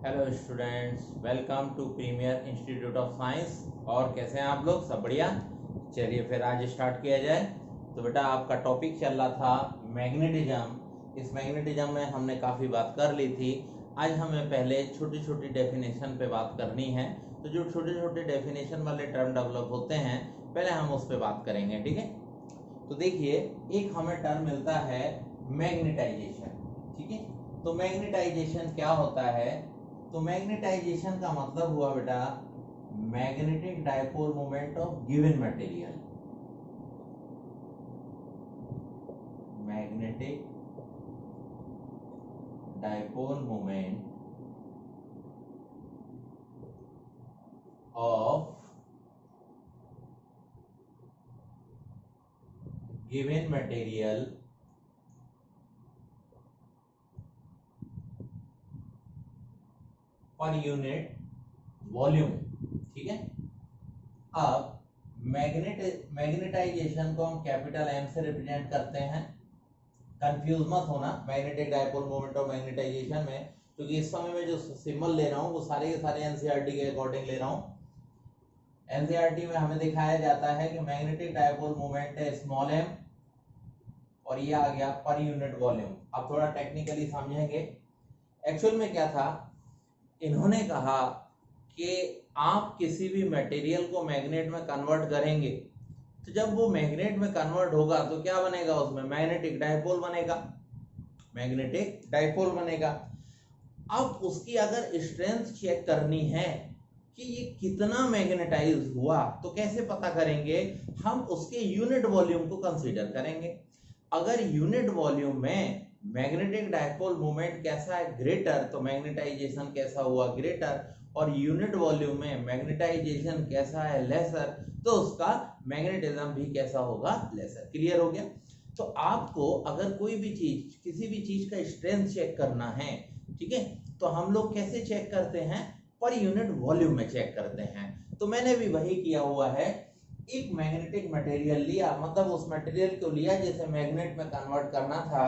Hello students, welcome to premier institute of science. और कैसे हैं आप लोग? सब बढ़िया। चलिए फिर आज स्टार्ट किया जाए। तो बेटा आपका टॉपिक चल रहा था मैग्नेटिज्म। इस मैग्नेटिज्म में हमने काफ़ी बात कर ली थी। आज हमें पहले छोटी छोटी डेफिनेशन पे बात करनी है। तो जो छोटे छोटे डेफिनेशन वाले टर्म डेवलप होते हैं पहले हम उस पर बात करेंगे, ठीक है। तो देखिए, एक हमें टर्म मिलता है मैग्नेटाइजेशन, ठीक है। तो मैग्नेटाइजेशन क्या होता है? तो मैग्नेटाइजेशन का मतलब हुआ बेटा magnetic dipole moment of given material. Magnetic dipole moment of given material पर यूनिट वॉल्यूम, ठीक है। अब मैग्नेटाइजेशन को हम कैपिटल एम से रिप्रेजेंट करते हैं। कंफ्यूज मत होना मैग्नेटिक डाइपोल मोमेंट और मैग्नेटाइजेशन में, क्योंकि इस समय में जो सिंबल ले रहा हूँ वो सारे के सारे एनसीईआरटी के अकॉर्डिंग ले रहा हूँ। एनसीईआरटी में हमें दिखाया जाता है कि मैग्नेटिक डाइपोल मोमेंट है स्मॉल एम, और ये आ गया पर यूनिट वॉल्यूम। अब थोड़ा टेक्निकली समझेंगे। एक्चुअल में क्या था, इन्होंने कहा कि आप किसी भी मटेरियल को मैग्नेट में कन्वर्ट करेंगे तो जब वो मैग्नेट में कन्वर्ट होगा तो क्या बनेगा? उसमें मैग्नेटिक डाइपोल बनेगा। मैग्नेटिक डाइपोल बनेगा। अब उसकी अगर स्ट्रेंथ चेक करनी है कि ये कितना मैग्नेटाइज हुआ तो कैसे पता करेंगे? हम उसके यूनिट वॉल्यूम को कंसीडर करेंगे। अगर यूनिट वॉल्यूम में मैग्नेटिक डाइपोल मोमेंट कैसा है? ग्रेटर, तो मैग्नेटाइजेशन कैसा हुआ? ग्रेटर। और यूनिट वॉल्यूम में मैग्नेटाइजेशन कैसा है? लेसर, तो उसका मैग्नेटिज्म भी कैसा होगा? लेसर। क्लियर हो गया? तो आपको अगर कोई भी चीज, किसी भी चीज का स्ट्रेंथ चेक करना है, ठीक है, तो हम लोग कैसे चेक करते हैं? पर यूनिट वॉल्यूम में चेक करते हैं। तो मैंने भी वही किया हुआ है। एक मैग्नेटिक मटेरियल लिया, मतलब उस मटेरियल को लिया जिसे मैग्नेट में कन्वर्ट करना था,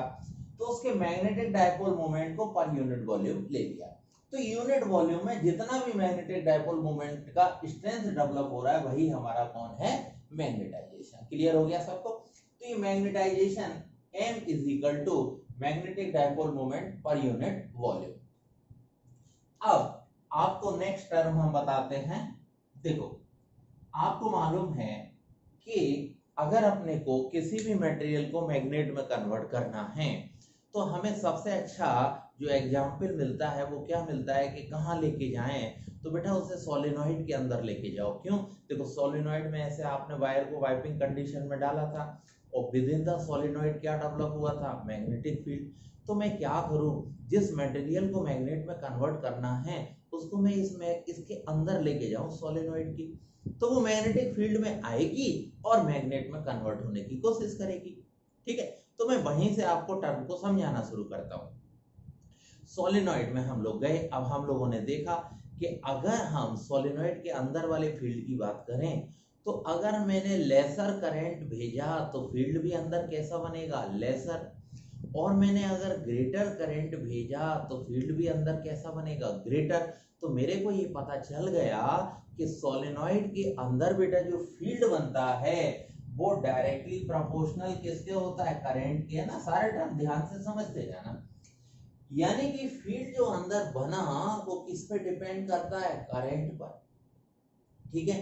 तो उसके मैग्नेटिक डाइपोल मोमेंट को पर यूनिट वॉल्यूम ले लिया। तो यूनिट वॉल्यूम में जितना भी मैग्नेटिक डाइपोल मोमेंट का स्ट्रेंथ डेवलप हो रहा है वही हमारा कौन है? मैग्नेटाइजेशन। क्लियर हो गया सबको? तो ये magnetization m is equal to magnetic dipole moment per unit volume. अब आपको नेक्स्ट टर्म हम बताते हैं। देखो, आपको मालूम है कि अगर अपने को किसी भी मटेरियल को मैग्नेट में कन्वर्ट करना है तो हमें सबसे अच्छा जो एग्जाम्पल मिलता है वो क्या मिलता है कि कहाँ लेके जाएं? तो बेटा उसे सोलेनॉइड के अंदर लेके जाओ। क्यों? देखो, सोलेनॉइड में ऐसे आपने वायर को वाइपिंग कंडीशन में डाला था और विद इन द सोलेनॉइड क्या डेवलप हुआ था? Magnetic field. तो मैं क्या करूं, जिस मटेरियल को मैग्नेट में कन्वर्ट करना है उसको मैं इसके अंदर लेके जाऊं सोलेनॉइड की, तो वो मैग्नेटिक फील्ड में आएगी और मैग्नेट में कन्वर्ट होने की कोशिश करेगी। ठीक है, तो मैं वहीं से आपको टर्म को समझाना शुरू करता हूं। सोलेनॉइड में हम लोग गए। अब हम लोगों ने देखा कि अगर हम सोलेनॉइड के अंदर वाले फील्ड की बात करें तो अगर मैंने लेसर करंट भेजा तो फील्ड भी अंदर कैसा बनेगा? लेसर। और मैंने अगर ग्रेटर करंट भेजा तो फील्ड भी अंदर कैसा बनेगा? ग्रेटर। तो मेरे को ये पता चल गया कि सोलेनॉइड के अंदर बेटा जो फील्ड बनता है वो डायरेक्टली प्रोपोर्शनल किसके होता है? करंट के। ना, सारे टर्म ध्यान से समझते जाना। यानी कि फील्ड जो अंदर बना वो किस पे डिपेंड करता है? करंट पर। ठीक है,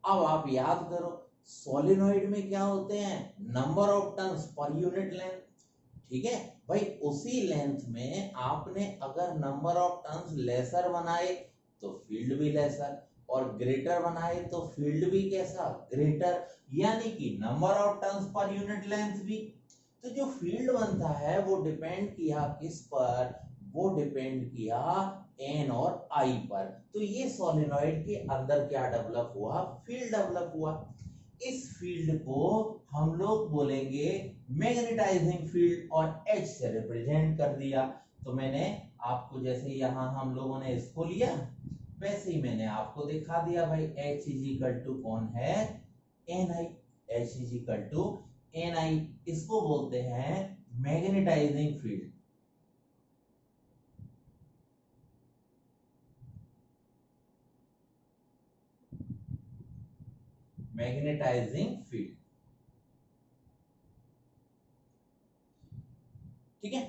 अब आप याद करो सोलेनॉइड में क्या होते हैं? Number of turns per unit length. ठीक है भाई, उसी लेंथ में आपने अगर नंबर ऑफ टर्न्स लेसर बनाए तो फील्ड भी लेसर, और ग्रेटर बनाए तो फील्ड भी कैसा? ग्रेटर। यानी कि number of turns per unit length भी। तो जो फील्ड बनता है वो डिपेंड किया किस पर? वो डिपेंड किया एन और आई पर। तो ये सोलेनॉइड के अंदर क्या डेवलप हुआ? फील्ड डेवलप हुआ। इस फील्ड को हम लोग बोलेंगे मैग्नेटाइजिंग फील्ड और H से रिप्रेजेंट कर दिया। तो मैंने आपको जैसे यहां हम लोगों ने इसको लिया वैसे ही मैंने आपको दिखा दिया भाई H इज इक्वल टू कौन है? Ni। H is equal to Ni, इसको बोलते हैं मैग्नेटाइजिंग फील्ड। Magnetising field. ठीक है,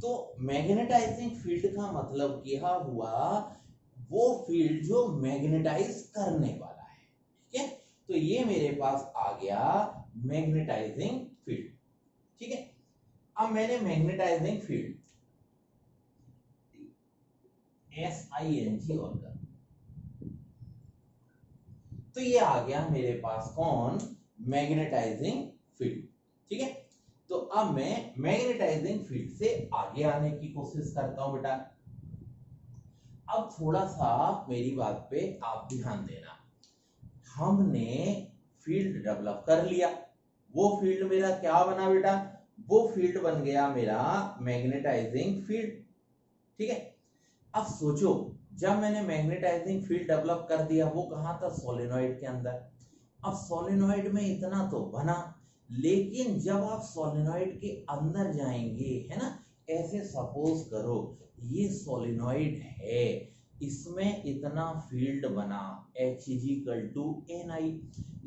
तो मैग्नेटाइजिंग फील्ड का मतलब क्या हुआ, वो फील्ड जो मैग्नेटाइज करने वाला है। ठीक है, तो ये मेरे पास आ गया मैग्नेटाइजिंग फील्ड। ठीक है, अब मैंने मैग्नेटाइजिंग फील्ड SING और कर, तो ये आ गया मेरे पास कौन, मैग्नेटाइजिंग फील्ड। ठीक है, तो अब मैं मैग्नेटाइजिंग फील्ड से आगे आने की कोशिश करता हूं बेटा। अब थोड़ा सा मेरी बात पे आप ध्यान देना, हमने फील्ड डेवलप कर लिया, वो फील्ड मेरा क्या बना बेटा, वो फील्ड बन गया मेरा मैग्नेटाइजिंग फील्ड। ठीक है, अब सोचो, जब मैंने मैग्नेटाइजिंग फील्ड डेवलप कर दिया, वो कहां था, सोलेनॉइड के अंदर। अब सोलेनॉइड में इतना तो बना, लेकिन जब आप सोलेनॉइड के अंदर जाएंगे, है ना, ऐसे सपोज करो ये सोलेनॉइड है, इसमें इतना फील्ड बना H=Ni,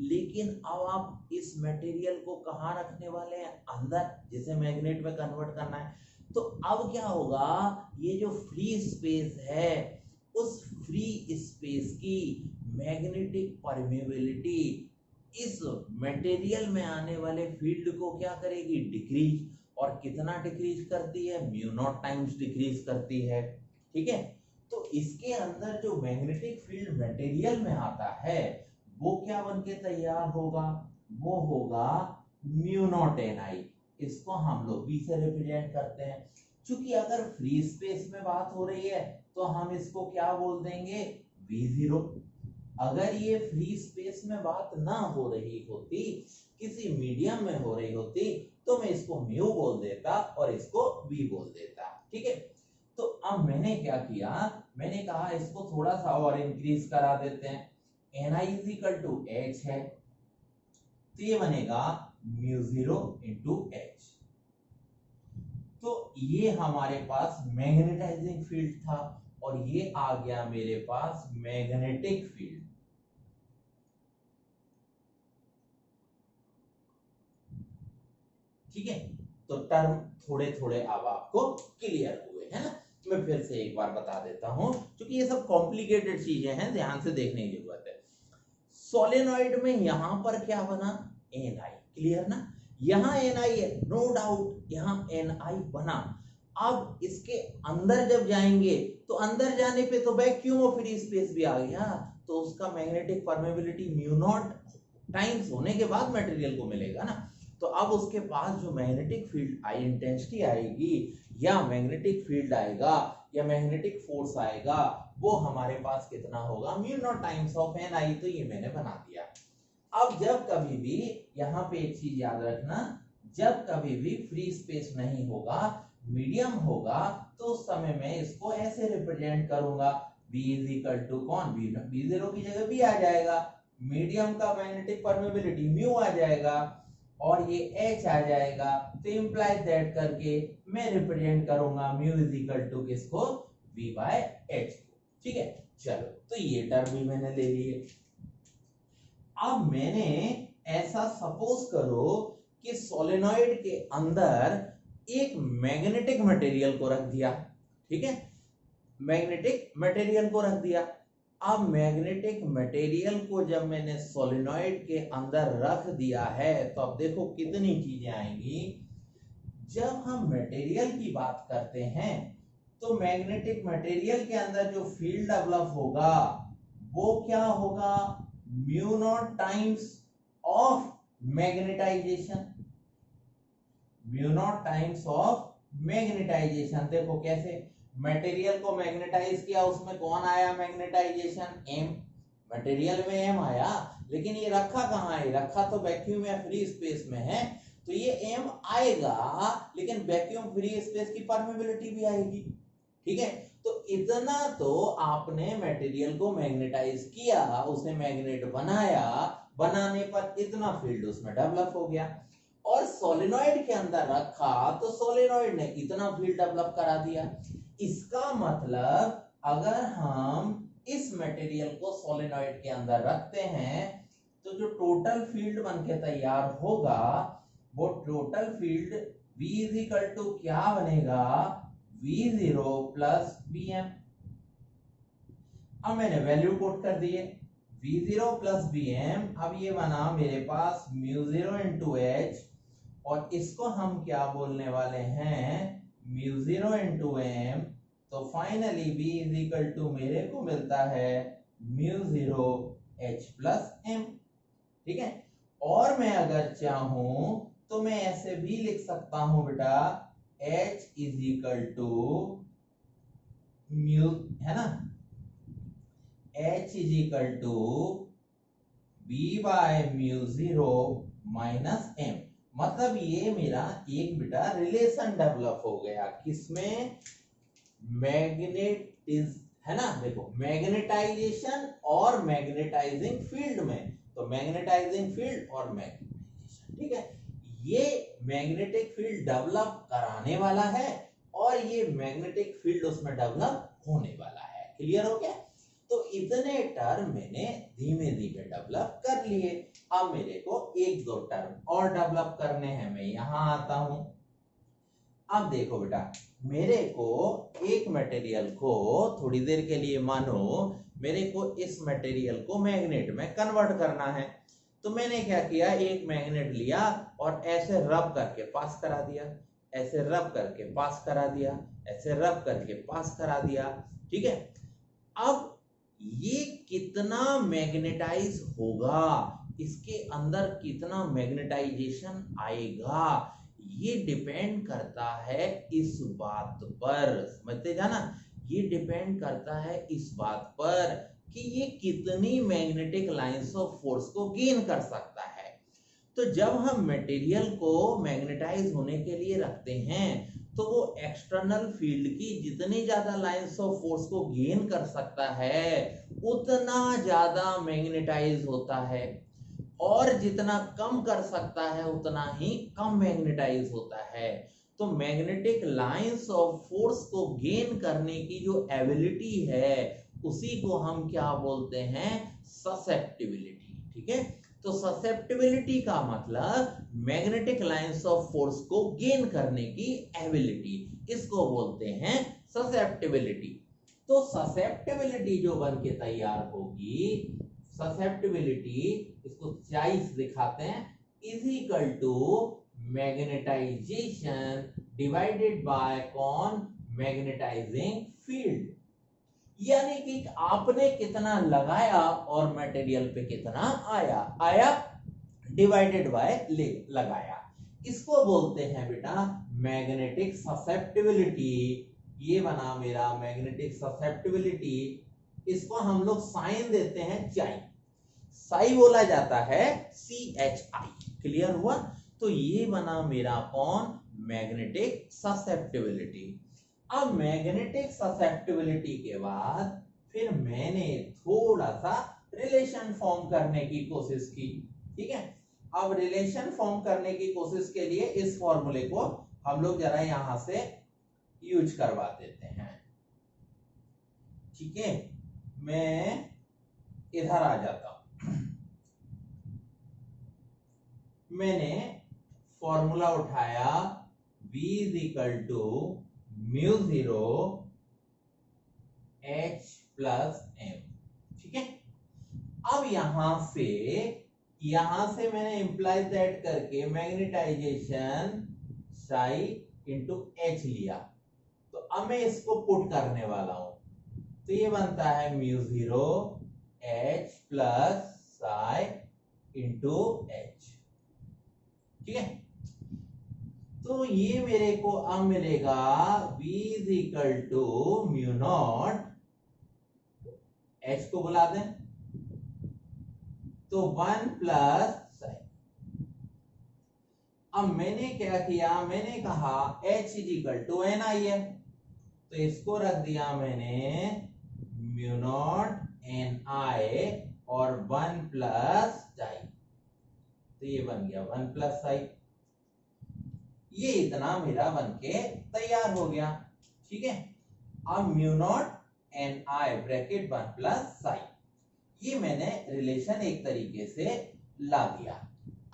लेकिन अब आप इस मटेरियल को कहाँ रखने वाले हैं, अंदर, जिसे मैग्नेट में कन्वर्ट करना है। तो अब क्या होगा, ये जो फ्री स्पेस है, उस फ्री स्पेस की मैग्नेटिक परमेबिलिटी इस मटेरियल में आने वाले फील्ड को क्या करेगी, डिक्रीज। और कितना डिक्रीज करती है, म्यू नॉट टाइम्स डिक्रीज करती है। ठीक है, तो इसके अंदर जो मैग्नेटिक फील्ड मटेरियल में आता है, वो क्या बन के तैयार होगा, वो होगा म्यू नॉट Ni। इसको हम लोग B से रिप्रेजेंट करते हैं। क्योंकि अगर फ्री स्पेस में बात हो रही है, तो हम इसको क्या बोल देंगे, V0। अगर ये फ्री स्पेस में बात ना हो रही होती, किसी मीडियम में हो रही होती, तो मैं इसको म्यू बोल देता और इसको V बोल देता। ठीक है, तो अब मैंने क्या किया, मैंने कहा इसको थोड़ा सा और इंक्रीज करा देते हैं। Ni=H है, तो ये बनेगा μ0 × H। तो ये हमारे पास मैग्नेटाइजिंग फील्ड था, और ये आ गया मेरे पास मैग्नेटिक फील्ड। ठीक है, तो टर्म थोड़े थोड़े अब आपको क्लियर हुए है ना। मैं फिर से एक बार बता देता हूं, क्योंकि ये सब कॉम्प्लिकेटेड चीजें हैं, ध्यान से देखने की जरूरत है। सोलेनॉइड में यहां पर क्या बना, Ni, क्लियर ना, यहां Ni है, नो डाउट, यहां Ni बना। अब इसके अंदर जब जाएंगे, तो अंदर जाने पे तो वैक्यूम ऑफ फ्री स्पेस भी आ गया, तो उसका magnetic permeability mu naught times होने के बाद मटेरियल को मिलेगा ना। तो अब उसके पास जो मैग्नेटिक फील्ड आई इंटेंसिटी आएगी, या मैग्नेटिक फील्ड आएगा, या मैग्नेटिक फोर्स आएगा, वो हमारे पास कितना होगा, mu naught times of Ni। तो ये मैंने बना दिया। अब जब कभी भी, यहाँ पे एक चीज याद रखना, जब कभी भी फ्री स्पेस नहीं होगा, मीडियम होगा, तो उस समय मैं इसको ऐसे रिप्रेजेंट करूंगा, B=कौन, B0 की जगह B आ जाएगा, मीडियम का मैग्नेटिक परमेबिलिटी म्यू आ जाएगा, और ये H आ जाएगा। तो इंप्लाइज दैट करके मैं रिप्रेजेंट करूंगा μ किसको, V/H को। ठीक है, चलो, तो ये टर्म भी मैंने ले लिए। अब मैंने ऐसा सपोज करो कि सोलेनॉइड के अंदर एक मैग्नेटिक मटेरियल को रख दिया। ठीक है, मैग्नेटिक मटेरियल को रख दिया। अब मैग्नेटिक मटेरियल को जब मैंने सोलेनॉइड के अंदर रख दिया है, तो अब देखो कितनी चीजें आएंगी। जब हम मटेरियल की बात करते हैं, तो मैग्नेटिक मटेरियल के अंदर जो फील्ड डेवलप होगा, वो क्या होगा, mu naught times of magnetization, mu naught times of magnetization. देखो कैसे, मटेरियल को मैग्नेटाइज किया, उसमें कौन आया मैग्नेटाइजेशन, M, मटेरियल में M आया, लेकिन ये रखा कहाँ है, रखा तो वैक्यूम या फ्री स्पेस में है, तो ये M आएगा, लेकिन वैक्यूम फ्री स्पेस की परमेबिलिटी भी आएगी। ठीक है, तो इतना तो आपने मटेरियल को मैग्नेटाइज किया, उसे मैग्नेट बनाया, बनाने पर इतना फील्ड उसमें डेवलप हो गया, और सोलेनॉइड के अंदर रखा, तो सोलेनॉइड ने इतना फील्ड डेवलप करा दिया। इसका मतलब अगर हम इस मटेरियल को सोलेनॉइड के अंदर रखते हैं, तो जो टोटल फील्ड बन के तैयार होगा वो total field V is equal to क्या बनेगा, V0 प्लस Vm। अब मैंने वैल्यू पुट कर दिए V0 प्लस Vm। अब ये बना मेरे पास म्यू0 इंटू एच, और इसको हम क्या बोलने वाले हैं, म्यू0 इंटू एम। तो finally V is equal to मेरे को मिलता है म्यू0 एच प्लस एम। ठीक है, और मैं अगर चाहूं तो मैं ऐसे भी लिख सकता हूं बेटा, H is equal to mu, है ना, H is equal to V by mu minus M. मतलब ये मेरा एक बेटा रिलेशन डेवलप हो गया, किसमें, मैग्नेटिज, है ना, देखो मैग्नेटाइजेशन और मैग्नेटाइजिंग फील्ड में। तो मैग्नेटाइजिंग फील्ड और मैग्नेटाइजेशन, ठीक है, ये मैग्नेटिक फील्ड डेवलप कराने वाला है और ये मैग्नेटिक फील्ड उसमें डेवलप होने वाला है। क्लियर हो गया? तो इतने टर्म मैंने धीमे धीमे डेवलप कर लिए। अब मेरे को एक दो टर्म और डेवलप करने हैं, मैं यहां आता हूं। अब देखो बेटा, मेरे को एक मटेरियल को थोड़ी देर के लिए, मानो मेरे को इस मटेरियल को मैग्नेट में कन्वर्ट करना है। तो मैंने क्या किया, एक मैग्नेट लिया और ऐसे रब करके पास करा दिया, ऐसे रब करके पास करा दिया, ऐसे रब करके पास करा दिया। ठीक है, अब ये कितना मैग्नेटाइज होगा, इसके अंदर कितना मैग्नेटाइजेशन आएगा, ये डिपेंड करता है इस बात पर, समझते जाना, ये डिपेंड करता है इस बात पर कि ये कितनी मैग्नेटिक लाइंस ऑफ फोर्स को गेन कर सकता है। तो जब हम मटेरियल को मैग्नेटाइज होने के लिए रखते हैं तो वो एक्सटर्नल फील्ड की जितनी ज्यादा लाइंस ऑफ फोर्स को गेन कर सकता है उतना ज्यादा मैग्नेटाइज होता है, और जितना कम कर सकता है उतना ही कम मैग्नेटाइज होता है। तो मैग्नेटिक लाइंस ऑफ फोर्स को गेन करने की जो एबिलिटी है उसी को हम क्या बोलते हैं, ससेप्टिबिलिटी। ठीक है, तो ससेप्टिबिलिटी का मतलब मैग्नेटिक लाइंस ऑफ फोर्स को गेन करने की एबिलिटी, इसको बोलते हैं ससेप्टिबिलिटी। तो ससेप्टिबिलिटी जो बन के तैयार होगी, ससेप्टिबिलिटी, इसको चाइस दिखाते हैं, is equal to magnetization divided by कौन, मैग्नेटाइजिंग फील्ड। यानी कि आपने कितना लगाया और मटेरियल पे कितना आया डिवाइडेड बाय लगाया, इसको बोलते हैं बेटा मैग्नेटिक ससेप्टिबिलिटी। ये बना मेरा मैग्नेटिक ससेप्टिबिलिटी, इसको हम लोग साइन देते हैं चाई, साई बोला जाता है CHI। क्लियर हुआ? तो ये बना मेरा कौन, मैग्नेटिक ससेप्टिबिलिटी। अब मैग्नेटिक ससेप्टिबिलिटी के बाद फिर मैंने थोड़ा सा रिलेशन फॉर्म करने की कोशिश की। ठीक है, अब रिलेशन फॉर्म करने की कोशिश के लिए इस फॉर्मूले को हम लोग जरा यहां से यूज करवा देते हैं। ठीक है, मैं इधर आ जाता हूं। मैंने फॉर्मूला उठाया V is equal to mu H plus M। ठीक है, अब यहां से मैंने इंप्लाइज दैट करके मैग्नेटाइजेशन साई इंटू H लिया। तो अब मैं इसको पुट करने वाला हूं, तो ये बनता है म्यू0 H plus psi into H। ठीक है, तो ये मेरे को अब मिलेगा V is equal to mu naught, H को बुला दें तो 1 प्लस साइन। अब मैंने क्या किया, मैंने कहा H is equal to NI है, तो इसको रख दिया मैंने म्यू नॉट NI और 1 प्लस साई, तो ये बन गया 1 प्लस साई। ये इतना मेरा बनके तैयार हो गया। ठीक है, अब mu naught NI bracket 1 plus Sai, ये मैंने रिलेशन एक तरीके से ला दिया।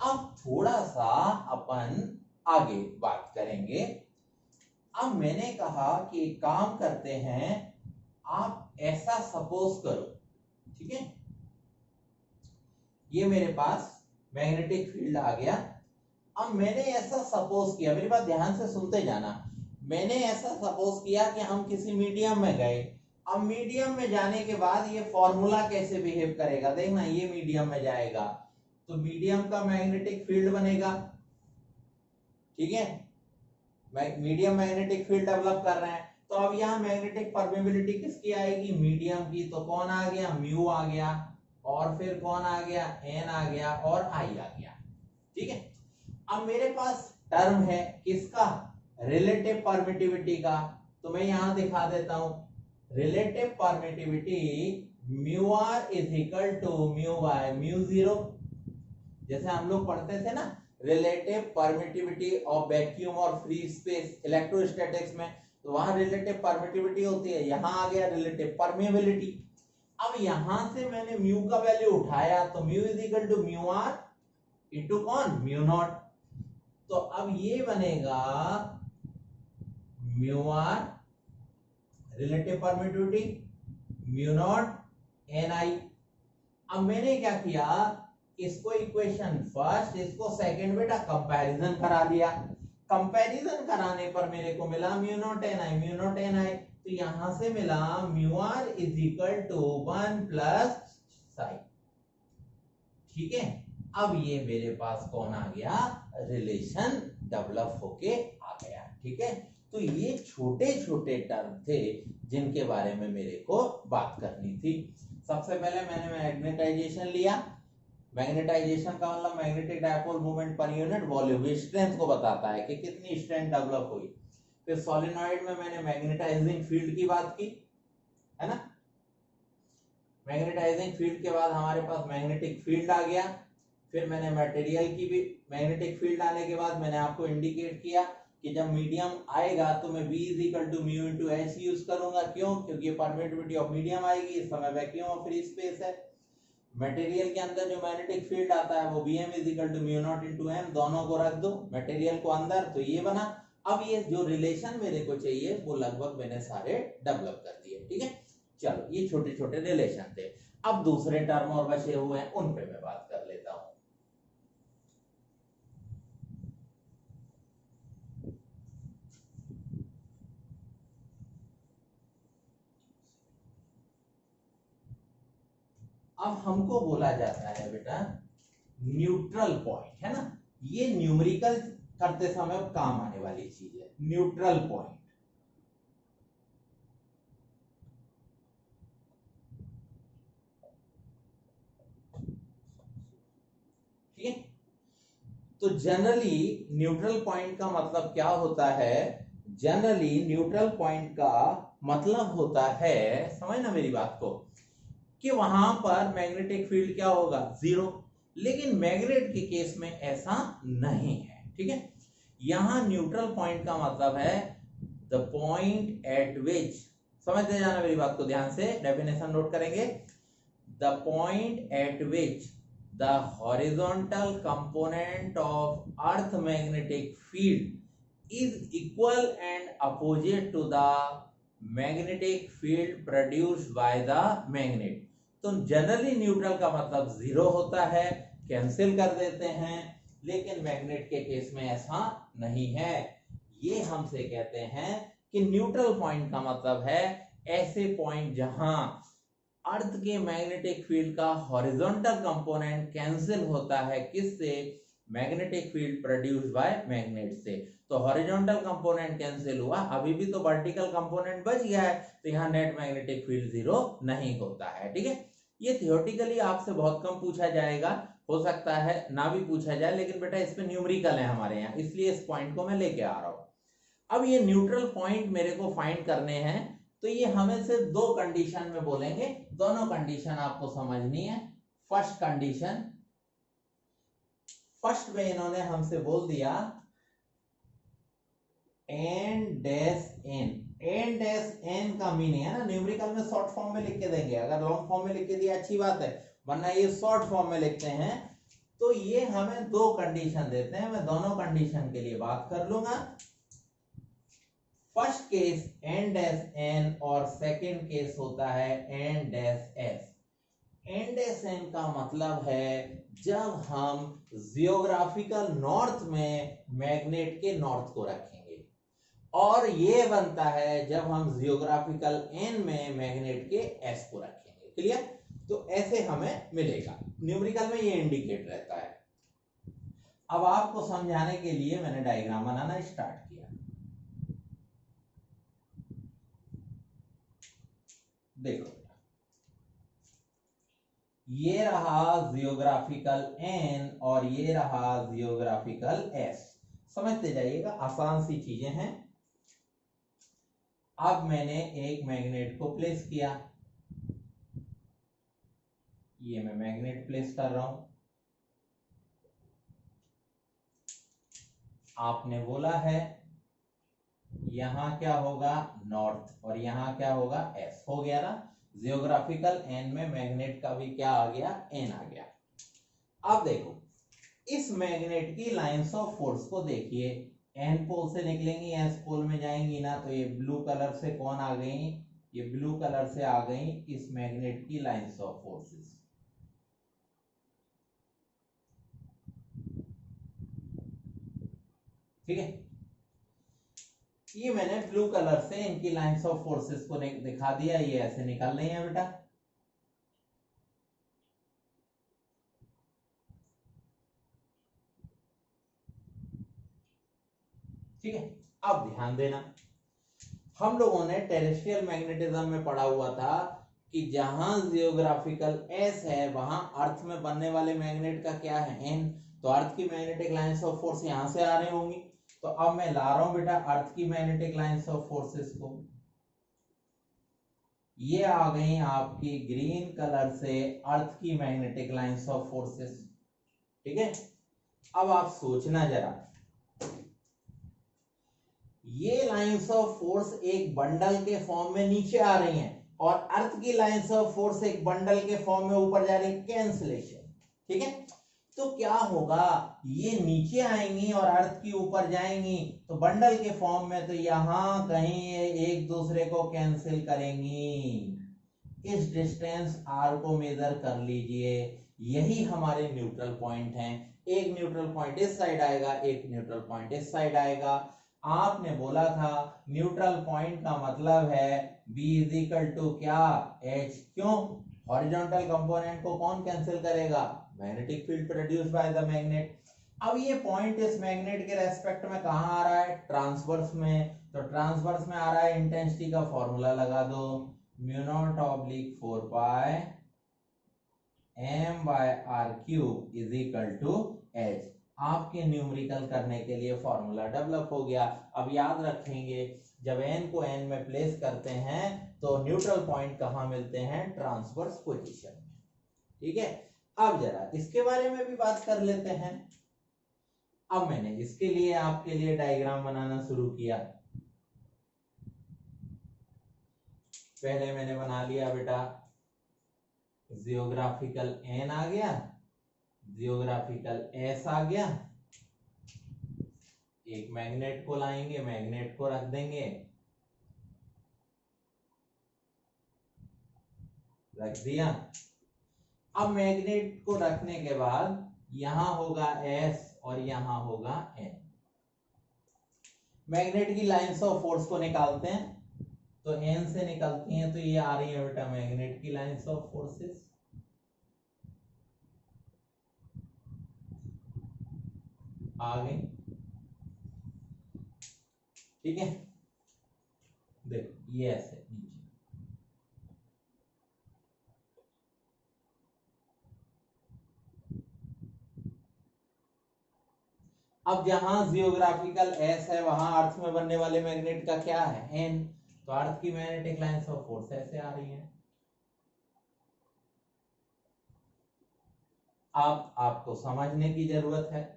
अब थोड़ा सा अपन आगे बात करेंगे। अब मैंने कहा कि एक काम करते हैं, आप ऐसा सपोज करो, ठीक है, ये मेरे पास मैग्नेटिक फील्ड आ गया। अब मैंने ऐसा सपोज किया, मेरी बात ध्यान से सुनते जाना, मैंने ऐसा सपोज किया कि हम किसी मीडियम में गए। अब मीडियम में जाने के बाद ये फॉर्मूला कैसे बिहेव करेगा, देखना, ये मीडियम में जाएगा तो मीडियम का मैग्नेटिक फील्ड बनेगा, ठीक है, मीडियम मैग्नेटिक फील्ड डेवलप कर रहे हैं। तो अब यहाँ मैग्नेटिक परमेबिलिटी किसकी आएगी, मीडियम की। तो कौन आ गया, म्यू आ गया, और फिर कौन आ गया, एन आ गया, और आई आ गया, ठीक है। अब मेरे पास टर्म है किसका, रिलेटिव परमिटिविटी का। तो मैं यहां दिखा देता हूं, relative permittivity mu are is equal to mu by mu zero. जैसे हम लोग पढ़ते थे ना, रिलेटिव परमिटिविटी ऑफ वैक्यूम और फ्री स्पेस इलेक्ट्रोस्टैटिक्स में, तो वहां रिलेटिव परमिटिविटी होती है, यहां आ गया रिलेटिव परमेबिलिटी। अब यहां से मैंने म्यू का वैल्यू उठाया, तो mu is equal to mu r into कौन, म्यू नॉट। तो अब ये बनेगा mu r relative permittivity mu not N I. अब मैंने क्या किया, इसको इक्वेशन फर्स्ट, इसको सेकंड, बेटा कंपैरिजन करा लिया। कंपैरिजन कराने पर मेरे को मिला mu not N I, mu not N I. तो यहां से मिला mu are is equal to 1 plus psi, ठीक है। अब ये मेरे पास कौन आ गया, रिलेशन डेवलप होके आ गया, ठीक है। तो ये छोटे छोटे टर्म थे जिनके बारे में मेरे को बात करनी थी। सबसे पहले मैंने मैग्नेटाइजेशन लिया। मैग्नेटाइजेशन का मतलब magnetic dipole moment per unit volume, strength को बताता है कि कितनी स्ट्रेंथ डेवलप हुई। फिर सोलेनॉइड में मैंने मैग्नेटाइजिंग फील्ड की बात की, है ना। मैग्नेटाइजिंग फील्ड के बाद हमारे पास मैग्नेटिक फील्ड आ गया। फिर मैंने मटेरियल की भी मैग्नेटिक फील्ड आने के बाद मैंने आपको इंडिकेट किया कि जब मीडियम आएगा तो मैं V is equal to mu into H use करूंगा। क्यों, क्योंकि ये परमिटिविटी ऑफ मीडियम आएगी, इस समय वैक्यूम और फ्री स्पेस है। मटेरियल के अंदर जो मैग्नेटिक फील्ड आता है वो Bm is equal to mu naught into M, दोनों को रख दो मटेरियल को अंदर, तो ये बना। अब ये जो रिलेशन मेरे को चाहिए वो लगभग मैंने सारे डेवलप कर दिए, ठीक है। चलो, ये छोटे छोटे रिलेशन थे। अब दूसरे टर्म और बचे हुए हैं, उन पे मैं बात कर लेता हूं। अब हमको बोला जाता है बेटा न्यूट्रल पॉइंट, है ना। ये न्यूमेरिकल करते समय काम आने वाली चीज है, न्यूट्रल पॉइंट। ठीक है, तो जनरली न्यूट्रल पॉइंट का मतलब क्या होता है, जनरली न्यूट्रल पॉइंट का मतलब होता है, समझना मेरी बात को, कि वहां पर मैग्नेटिक फील्ड क्या होगा, जीरो। लेकिन मैग्नेट के केस में ऐसा नहीं है, ठीक है। यहां न्यूट्रल पॉइंट का मतलब है द पॉइंट एट विच, समझते जाना मेरी बात को ध्यान से, डेफिनेशन नोट करेंगे। The point at which the horizontal component of earth magnetic field is equal and opposite to the magnetic field produced by the magnet. तो जनरली न्यूट्रल का मतलब जीरो होता है, कैंसिल कर देते हैं, लेकिन मैग्नेट के केस में ऐसा नहीं है। ये हमसे कहते हैं कि न्यूट्रल पॉइंट का मतलब है ऐसे पॉइंट जहां अर्थ के मैग्नेटिक फील्ड का हॉरिजॉन्टल कंपोनेंट कैंसिल होता है, किससे, magnetic field produced bye magnet से। तो हॉरिजॉन्टल कंपोनेंट कैंसिल हुआ, अभी भी तो वर्टिकल कंपोनेंट बच गया है, तो यहाँ नेट मैग्नेटिक फील्ड जीरो नहीं होता है, ठीक है। ये थियोरेटिकली आपसे बहुत कम पूछा जाएगा, हो सकता है ना भी पूछा जाए, लेकिन बेटा इस पे न्यूमेरिकल है हमारे यहाँ, इसलिए इस पॉइंट को मैं लेके आ रहा हूं। अब ये न्यूट्रल पॉइंट मेरे को फाइंड करने हैं, तो ये हमें से दो कंडीशन में बोलेंगे, दोनों कंडीशन आपको समझनी है। फर्स्ट कंडीशन, फर्स्ट में इन्होंने हमसे बोल दिया N dash N. N dash N का मीनिंग है ना, न्यूमेरिकल में शॉर्ट फॉर्म में लिख के देंगे, अगर लॉन्ग फॉर्म में लिख के दिया अच्छी बात है, वरना ये शॉर्ट फॉर्म में लिखते हैं। तो ये हमें दो कंडीशन देते हैं, मैं दोनों कंडीशन के लिए बात कर लूंगा। First case N dash N और सेकंड केस होता है N dash S. N dash N का मतलब है जब हम जियोग्राफिकल नॉर्थ में मैग्नेट के नॉर्थ को रखेंगे, और ये बनता है जब हम जियोग्राफिकल एन में मैग्नेट के एस को रखेंगे। क्लियर? तो ऐसे हमें मिलेगा, न्यूमेरिकल में ये इंडिकेट रहता है। अब आपको समझाने के लिए मैंने डायग्राम बनाना स्टार्ट किया। देखो, ये रहा जियोग्राफिकल एन और ये रहा जियोग्राफिकल एस। समझते जाइएगा, आसान सी चीजें हैं। अब मैंने एक मैग्नेट को प्लेस किया, ये मैं मैग्नेट प्लेस कर रहा हूं। आपने बोला है यहां क्या होगा, नॉर्थ, और यहां क्या होगा, एस। हो गया ना? जियोग्राफिकल एन में मैग्नेट का भी क्या आ गया, एन आ गया। अब देखो, इस मैग्नेट की लाइंस ऑफ फोर्स को देखिए। एन पोल से निकलेंगी, एस पोल में जाएंगी ना, तो ये ब्लू कलर से कौन आ गई, ये ब्लू कलर से आ गई इस मैग्नेट की लाइंस ऑफ फोर्सेस। ठीक है, ये मैंने ब्लू कलर से इनकी लाइंस ऑफ फोर्सेस को दिखा दिया, ये ऐसे निकल रही है बेटा। ठीक है, अब ध्यान देना, हम लोगों ने टेरेस्ट्रियल मैग्नेटिज्म में पढ़ा हुआ था कि जहां जियोग्राफिकल एस है वहां अर्थ में बनने वाले मैग्नेट का क्या है, एन। तो अर्थ की मैग्नेटिक लाइंस ऑफ फोर्स यहां से आ रही होंगी। तो अब मैं ला रहा हूं बेटा अर्थ की मैग्नेटिक लाइंस ऑफ फोर्सेस को, ये आ गई आपकी ग्रीन कलर से अर्थ की मैग्नेटिक लाइंस ऑफ फोर्सेस। ठीक है, अब आप सोचना जरा, ये लाइंस ऑफ फोर्स एक बंडल के फॉर्म में नीचे आ रही हैं, और अर्थ की लाइंस ऑफ फोर्स एक बंडल के फॉर्म में ऊपर जा रही है, कैंसिलेशन। ठीक है, तो क्या होगा, ये नीचे आएंगी और अर्थ की ऊपर जाएंगी, तो बंडल के फॉर्म में, तो यहां कहीं ये एक दूसरे को कैंसिल करेंगी। इस डिस्टेंस आर को मेजर कर लीजिए, यही हमारे न्यूट्रल पॉइंट हैं। एक न्यूट्रल पॉइंट इस साइड आएगा, एक न्यूट्रल पॉइंट इस साइड आएगा। आपने बोला था न्यूट्रल पॉइंट का मतलब है B इज इक्वल टू क्या, H। क्यों? हॉरिजॉन्टल कंपोनेंट को कौन कैंसिल करेगा, magnetic field produce by the magnet. अब ये पॉइंट इस मैग्नेट के रेस्पेक्ट में कहां आ रहा है, ट्रांसवर्स में। तो ट्रांसवर्स में आ रहा है, इंटेंसिटी का फॉर्मूला लगा दो, mu naught oblique 4 pi m by R cube is equal to H। आपके न्यूमेरिकल करने के लिए फॉर्मूला डेवलप हो गया। अब याद रखेंगे, जब n को n में प्लेस करते हैं तो न्यूट्रल पॉइंट कहां मिलते हैं, ट्रांसवर्स पोजीशन में। ठीक है, अब जरा इसके बारे में भी बात कर लेते हैं। अब मैंने इसके लिए आपके लिए डायग्राम बनाना शुरू किया। पहले मैंने बना लिया बेटा जियोग्राफिकल एन आ गया, जियोग्राफिकल एस आ गया। एक मैग्नेट को लाएंगे, मैग्नेट को रख देंगे, रख दिया। अब मैग्नेट को रखने के बाद यहां होगा एस और यहां होगा एन। मैग्नेट की लाइंस ऑफ फोर्स को निकालते हैं, तो एन से निकलती हैं, तो ये आ रही है बेटा मैग्नेट की लाइंस ऑफ फोर्सेस। आ गई। ठीक है, देखो ये ऐसे नीचे। अब जहां जियोग्राफिकल एस है वहां अर्थ में बनने वाले मैग्नेट का क्या है, एन। तो अर्थ की मैग्नेटिक लाइंस ऑफ फोर्स ऐसे आ रही है। अब आपको समझने की जरूरत है,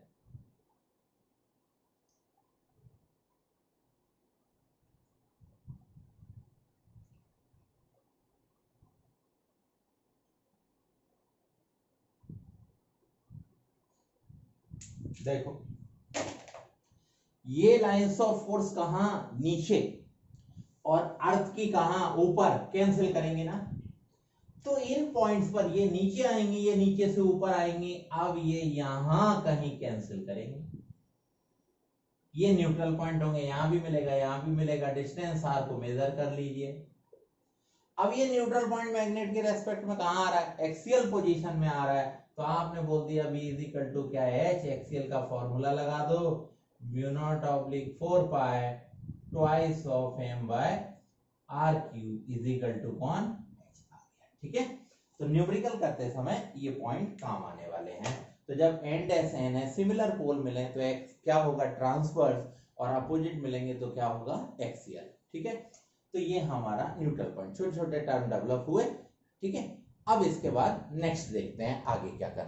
देखो ये लाइंस ऑफ फोर्स कहां, नीचे, और अर्थ की कहां, ऊपर, कैंसिल करेंगे ना। तो इन पॉइंट्स पर ये नीचे आएंगे, ये नीचे से ऊपर आएंगे, अब ये यहां कहीं कैंसिल करेंगे। ये न्यूट्रल पॉइंट होंगे, यहां भी मिलेगा, यहां भी मिलेगा, डिस्टेंस आर को मेजर कर लीजिए। अब ये न्यूट्रल पॉइंट मैग्नेट के रेस्पेक्ट में कहां आ रहा है, एक्सियल पोजीशन में आ रहा है, तो आपने बोल दिया B इज इक्वल टू क्या है, H, एक्सियल का फॉर्मूला लगा दो, mu naught oblique 4 pi twice of m by r cube is equal to कौन, H आ गया। ठीक है, तो न्यूमेरिकल करते समय ये पॉइंट काम आने वाले हैं। तो जब एंड एस एन है, सिमिलर पोल मिले तो एक्स क्या होगा, ट्रांसवर्स, और अपोजिट मिलेंगे तो क्या होगा, एक्सियल। ठीक है, तो ये हमारा न्यूट्रल पॉइंट, छोटे छोटे टर्म डेवलप हुए। ठीक है, अब इसके बाद नेक्स्ट देखते हैं आगे क्या करना।